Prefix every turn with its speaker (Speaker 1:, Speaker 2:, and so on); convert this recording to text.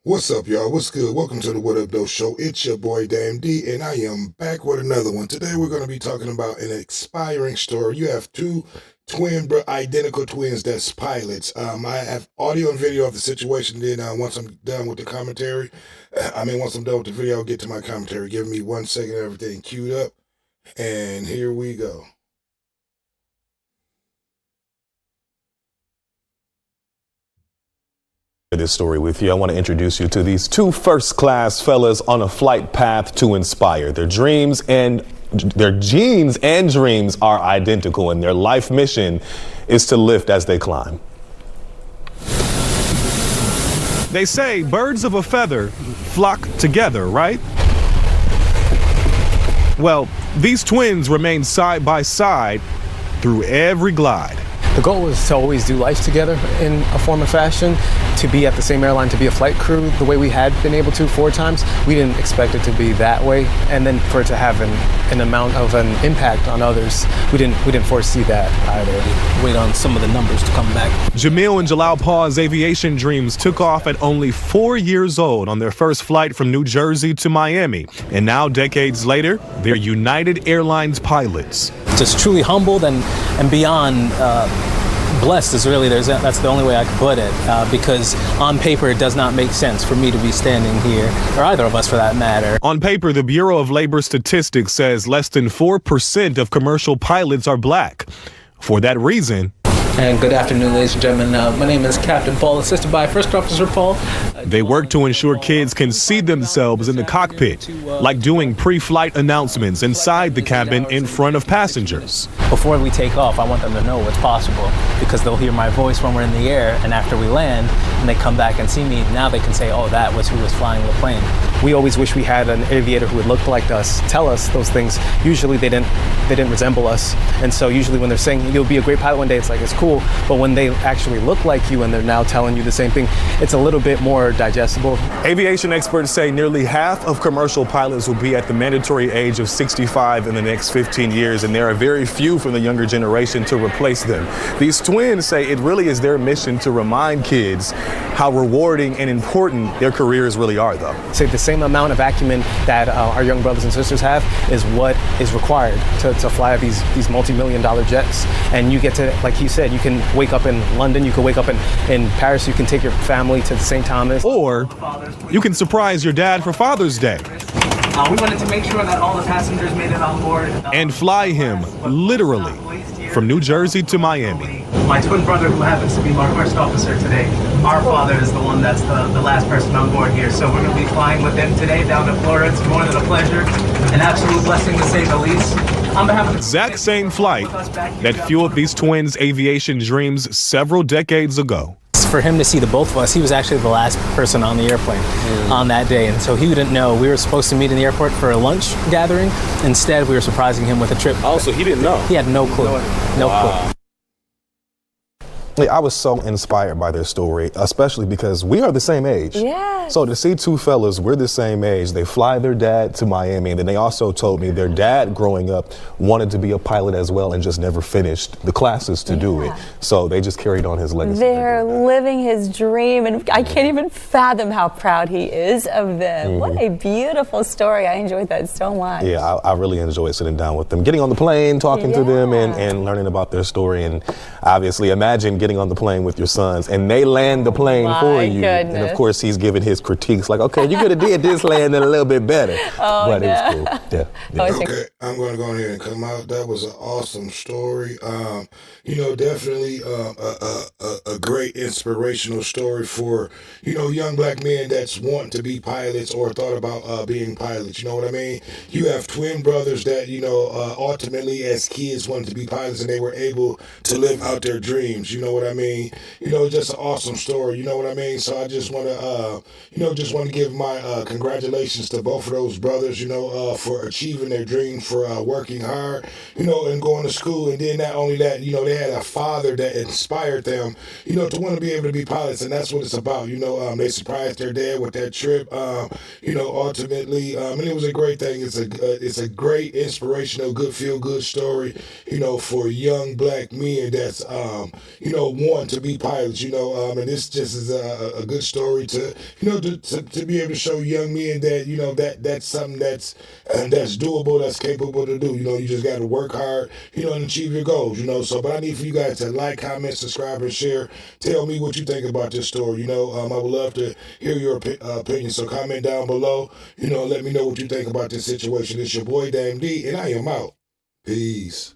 Speaker 1: What's up, y'all? What's good? Welcome to the What Up Though Show. It's your boy Dame D, and I am back with another one. Today we're going to be talking about an inspiring story. You have two identical twins that's pilots. I have audio and video of the situation. Then once I'm done with the commentary, once I'm done with the video, I'll get to my commentary. Give me 1 second, everything queued up, and here we go.
Speaker 2: This story with you. I want to introduce you to these two first-class fellas on a flight path to inspire. Their genes and dreams are identical, and their life mission is to lift as they climb.
Speaker 3: They say birds of a feather flock together, right? Well, these twins remain side by side through every glide.
Speaker 4: The goal was to always do life together in a form or fashion, to be at the same airline, to be a flight crew the way we had been able to 4 times. We didn't expect it to be that way, and then for it to have an amount of an impact on others, we didn't foresee that either.
Speaker 5: Wait on some of the numbers to come back.
Speaker 3: Jamil and Jalal Paul's aviation dreams took off at only 4 years old on their first flight from New Jersey to Miami, and now decades later, they're United Airlines pilots.
Speaker 5: Just truly humbled and beyond blessed is really, that's the only way I could put it, because on paper it does not make sense for me to be standing here, or either of us for that matter.
Speaker 3: On paper, the Bureau of Labor Statistics says less than 4% of commercial pilots are black. For that reason,
Speaker 5: And good afternoon, ladies and gentlemen. My name is Captain Paul, assisted by First Officer Paul.
Speaker 3: they work to ensure kids can see themselves in the cockpit, like doing pre-flight announcements inside the cabin in front of passengers.
Speaker 5: Before we take off, I want them to know what's possible, because they'll hear my voice when we're in the air, and after we land and they come back and see me, now they can say, oh, that was who was flying the plane.
Speaker 4: We always wish we had an aviator who would look like us, tell us those things. Usually they didn't resemble us, and so usually when they're saying you'll be a great pilot one day, it's like, it's cool. But when they actually look like you and they're now telling you the same thing, it's a little bit more digestible.
Speaker 3: Aviation experts say nearly half of commercial pilots will be at the mandatory age of 65 in the next 15 years, and there are very few from the younger generation to replace them. These twins say it really is their mission to remind kids how rewarding and important their careers really are, though.
Speaker 4: Say the same amount of acumen that our young brothers and sisters have is what is required to fly these multi-million-dollar jets. And you get to, like he said, you can wake up in London, you can wake up in Paris, you can take your family to St. Thomas.
Speaker 3: Or you can surprise your dad for Father's Day.
Speaker 6: We wanted to make sure that all the passengers made it on board.
Speaker 3: And fly him, literally, from New Jersey to Miami.
Speaker 6: My twin brother, who happens to be our first officer today, our father is the one that's the last person on board here. So we're going to be flying with him today down to Florida. It's more than a pleasure, an absolute blessing to say the least. On behalf of the
Speaker 3: Exact same flight that fueled these twins' aviation dreams several decades ago.
Speaker 5: For him to see the both of us, he was actually the last person on the airplane on that day, and so he didn't know. We were supposed to meet in the airport for a lunch gathering. Instead, we were surprising him with a trip.
Speaker 2: Oh, so he didn't know?
Speaker 5: He had no clue. No clue.
Speaker 2: I was so inspired by their story, especially because we are the same age.
Speaker 7: Yes.
Speaker 2: So to see two fellas, we're the same age, they fly their dad to Miami, and then they also told me their dad growing up wanted to be a pilot as well and just never finished the classes to do it. So they just carried on his legacy.
Speaker 7: They're living his dream, and I can't even fathom how proud he is of them. What a beautiful story. I enjoyed that so much.
Speaker 2: Yeah, I really enjoyed sitting down with them, getting on the plane, talking to them, and learning about their story. And obviously, imagine getting on the plane with your sons, and they land the plane for you.
Speaker 7: Goodness.
Speaker 2: And of course, he's giving his critiques, like, okay, you could have did this landing a little bit better. But it was cool. Yeah.
Speaker 1: Okay, I'm going to go ahead and come out. That was an awesome story. Definitely a great inspirational story for, young black men that's wanting to be pilots or thought about being pilots. You know what I mean? You have twin brothers that, ultimately as kids wanted to be pilots, and they were able to live out their dreams. You know what I mean? Just an awesome story. You know what I mean? So I just want to, give my congratulations to both of those brothers, for achieving their dream, for working hard, and going to school. And then not only that, they had a father that inspired them, to want to be able to be pilots. And that's what it's about. They surprised their dad with that trip, ultimately. And it was a great thing. It's a great, inspirational, good, feel-good story, for young black men that's, want to be pilots, and this just is a good story to, to be able to show young men that, that's something that's doable, that's capable to do. You just got to work hard, and achieve your goals, so, but I need for you guys to like, comment, subscribe, and share. Tell me what you think about this story, I would love to hear your opinion, so comment down below, let me know what you think about this situation. It's your boy, Dame D, and I am out. Peace.